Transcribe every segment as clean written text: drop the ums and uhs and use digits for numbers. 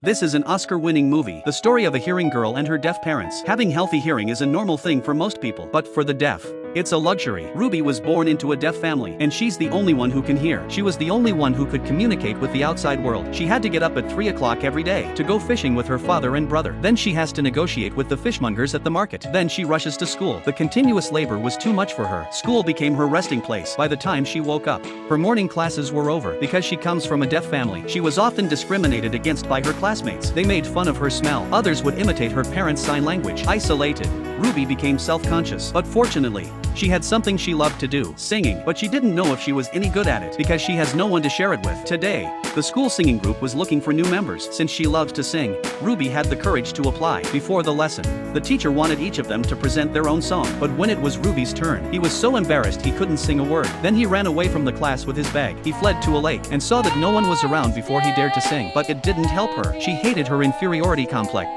This is an Oscar-winning movie, the story of a hearing girl and her deaf parents. Having healthy hearing is a normal thing for most people, but for the deaf, it's a luxury. Ruby was born into a deaf family, and she's the only one who can hear. She was the only one who could communicate with the outside world. She had to get up at 3 o'clock every day to go fishing with her father and brother. Then she has to negotiate with the fishmongers at the market. Then she rushes to school. The continuous labor was too much for her. School became her resting place. By the time she woke up, her morning classes were over. Because she comes from a deaf family, she was often discriminated against by her classmates. They made fun of her smell. Others would imitate her parents' sign language. Isolated, Ruby became self-conscious. But fortunately, she had something she loved to do, singing, but she didn't know if she was any good at it because she has no one to share it with. Today, the school singing group was looking for new members. Since she loves to sing, Ruby had the courage to apply. Before the lesson, the teacher wanted each of them to present their own song, but when it was Ruby's turn, he was so embarrassed he couldn't sing a word. Then he ran away from the class with his bag. He fled to a lake and saw that no one was around before he dared to sing, but it didn't help her. She hated her inferiority complex.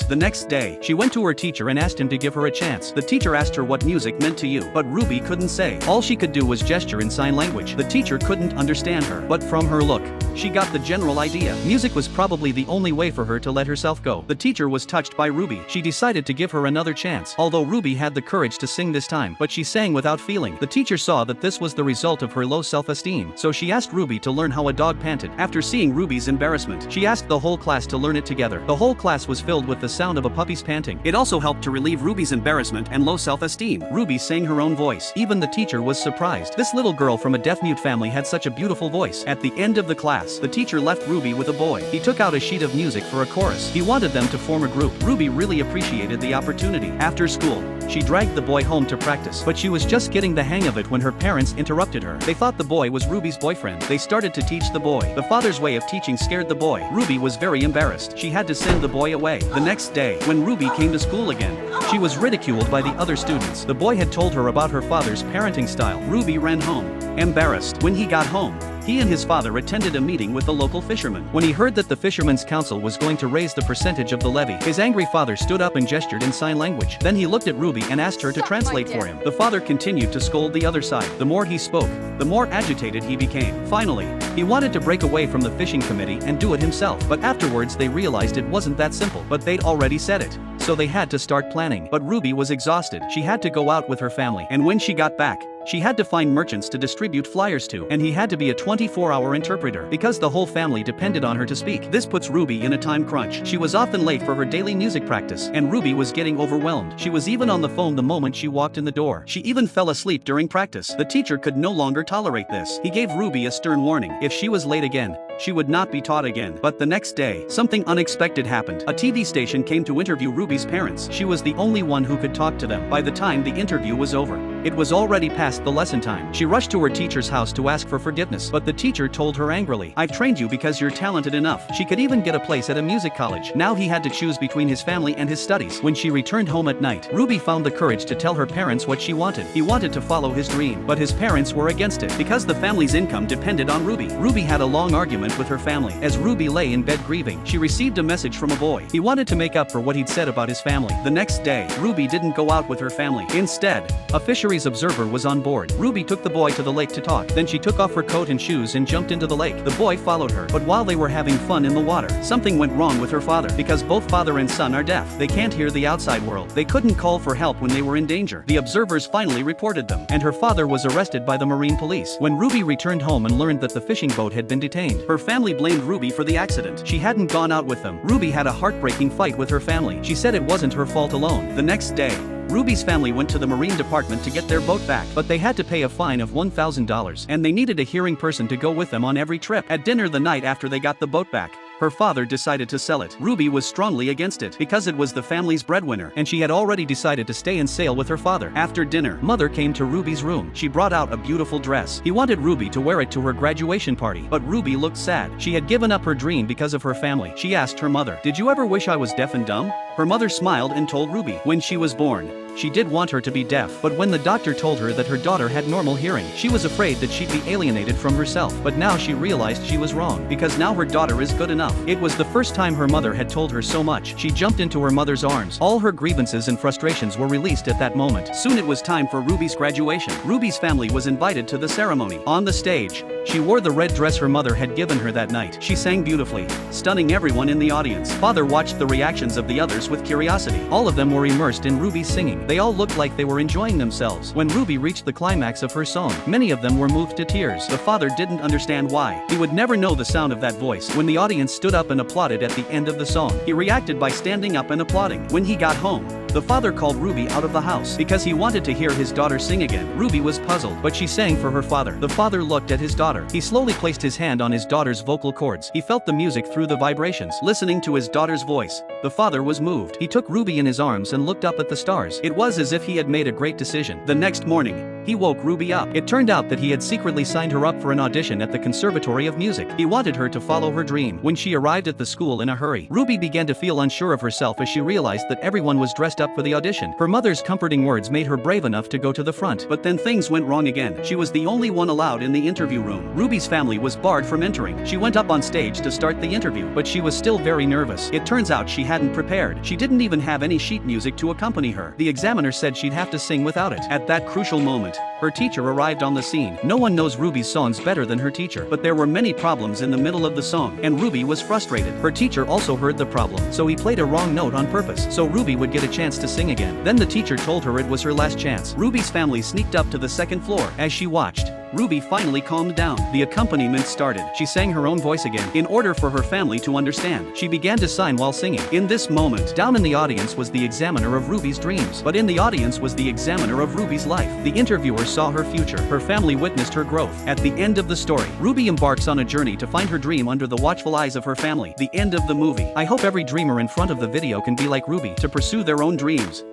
The next day, she went to her teacher and asked him to give her a chance. The teacher asked her what music meant to you, but Ruby couldn't say. All she could do was gesture in sign language. The teacher couldn't understand her, but from her look, she got the general idea. Music was probably the only way for her to let herself go. The teacher was touched by Ruby. She decided to give her another chance. Although Ruby had the courage to sing this time, but she sang without feeling. The teacher saw that this was the result of her low self-esteem, so she asked Ruby to learn how a dog panted. After seeing Ruby's embarrassment, she asked the whole class to learn it together. The whole class was filled with the sound of a puppy's panting. It also helped to relieve Ruby's embarrassment and low self-esteem. Ruby sang her own voice. Even the teacher was surprised. This little girl from a deaf-mute family had such a beautiful voice. At the end of the class, the teacher left Ruby with a boy. He took out a sheet of music for a chorus. He wanted them to form a group. Ruby really appreciated the opportunity. After school, she dragged the boy home to practice, but she was just getting the hang of it when her parents interrupted her. They thought the boy was Ruby's boyfriend. They started to teach the boy. The father's way of teaching scared the boy. Ruby was very embarrassed. She had to send the boy away. The next day, when Ruby came to school again, she was ridiculed by the other students. The boy had told her about her father's parenting style. Ruby ran home, embarrassed. When he got home, he and his father attended a meeting with the local fishermen. When he heard that the Fishermen's Council was going to raise the percentage of the levy, his angry father stood up and gestured in sign language. Then he looked at Ruby and asked her to translate for him. The father continued to scold the other side. The more he spoke, the more agitated he became. Finally, he wanted to break away from the fishing committee and do it himself, but afterwards they realized it wasn't that simple. But they'd already said it, so they had to start planning. But Ruby was exhausted. She had to go out with her family, and when she got back, she had to find merchants to distribute flyers to, and he had to be a 24-hour interpreter because the whole family depended on her to speak. This puts Ruby in a time crunch. She was often late for her daily music practice, and Ruby was getting overwhelmed. She was even on the phone the moment she walked in the door. She even fell asleep during practice. The teacher could no longer tolerate this. He gave Ruby a stern warning. If she was late again, she would not be taught again. But the next day, something unexpected happened. A TV station came to interview Ruby's parents. She was the only one who could talk to them. By the time the interview was over, it was already past the lesson time. She rushed to her teacher's house to ask for forgiveness, but the teacher told her angrily, "I've trained you because you're talented enough." She could even get a place at a music college. Now he had to choose between his family and his studies. When she returned home at night, Ruby found the courage to tell her parents what she wanted. He wanted to follow his dream, but his parents were against it because the family's income depended on Ruby. Ruby had a long argument with her family. As Ruby lay in bed grieving, she received a message from a boy. He wanted to make up for what he'd said about his family. The next day, Ruby didn't go out with her family. Instead, a fisheries observer was on board. Ruby took the boy to the lake to talk. Then she took off her coat and shoes and jumped into the lake. The boy followed her, but while they were having fun in the water, something went wrong with her father. Because both father and son are deaf, they can't hear the outside world. They couldn't call for help when they were in danger. The observers finally reported them, and her father was arrested by the marine police. When Ruby returned home and learned that the fishing boat had been detained, her family blamed Ruby for the accident. She hadn't gone out with them. Ruby had a heartbreaking fight with her family. She said it wasn't her fault alone. The next day, Ruby's family went to the marine department to get their boat back, but they had to pay a fine of $1,000, and they needed a hearing person to go with them on every trip. At dinner the night after they got the boat back, her father decided to sell it. Ruby was strongly against it because it was the family's breadwinner, and she had already decided to stay and sail with her father. After dinner, Mother came to Ruby's room. She brought out a beautiful dress. He wanted Ruby to wear it to her graduation party, but Ruby looked sad. She had given up her dream because of her family. She asked her mother, "Did you ever wish I was deaf and dumb?" Her mother smiled and told Ruby, "When she was born, She did want her to be deaf, but when the doctor told her that her daughter had normal hearing, she was afraid that she'd be alienated from herself. But now she realized she was wrong, because now her daughter is good enough. It was the first time her mother had told her so much. She jumped into her mother's arms. All her grievances and frustrations were released at that moment. Soon it was time for Ruby's graduation. Ruby's family was invited to the ceremony. On the stage, she wore the red dress her mother had given her that night. She sang beautifully, stunning everyone in the audience. Father watched the reactions of the others with curiosity. All of them were immersed in Ruby's singing. They all looked like they were enjoying themselves. When Ruby reached the climax of her song, many of them were moved to tears. The father didn't understand why. He would never know the sound of that voice. When the audience stood up and applauded at the end of the song, he reacted by standing up and applauding. When he got home, the father called Ruby out of the house because he wanted to hear his daughter sing again. Ruby was puzzled, but she sang for her father. The father looked at his daughter. He slowly placed his hand on his daughter's vocal cords. He felt the music through the vibrations. Listening to his daughter's voice, the father was moved. He took Ruby in his arms and looked up at the stars. It was as if he had made a great decision. The next morning, he woke Ruby up. It turned out that he had secretly signed her up for an audition at the Conservatory of Music. He wanted her to follow her dream. When she arrived at the school in a hurry, Ruby began to feel unsure of herself as she realized that everyone was dressed up for the audition. Her mother's comforting words made her brave enough to go to the front. But then things went wrong again. She was the only one allowed in the interview room. Ruby's family was barred from entering. She went up on stage to start the interview, but she was still very nervous. It turns out she hadn't prepared. She didn't even have any sheet music to accompany her. The examiner said she'd have to sing without it. At that crucial moment, her teacher arrived on the scene. No one knows Ruby's songs better than her teacher, but there were many problems in the middle of the song, and Ruby was frustrated. Her teacher also heard the problem, so he played a wrong note on purpose, so Ruby would get a chance to sing again. Then the teacher told her it was her last chance. Ruby's family sneaked up to the second floor. As she watched, Ruby finally calmed down. The accompaniment started. She sang her own voice again. In order for her family to understand, she began to sign while singing. In this moment, down in the audience was the examiner of Ruby's dreams, but in the audience was the examiner of Ruby's life. The interviewer saw her future. Her family witnessed her growth. At the end of the story, Ruby embarks on a journey to find her dream under the watchful eyes of her family. The end of the movie. I hope every dreamer in front of the video can be like Ruby to pursue their own dreams.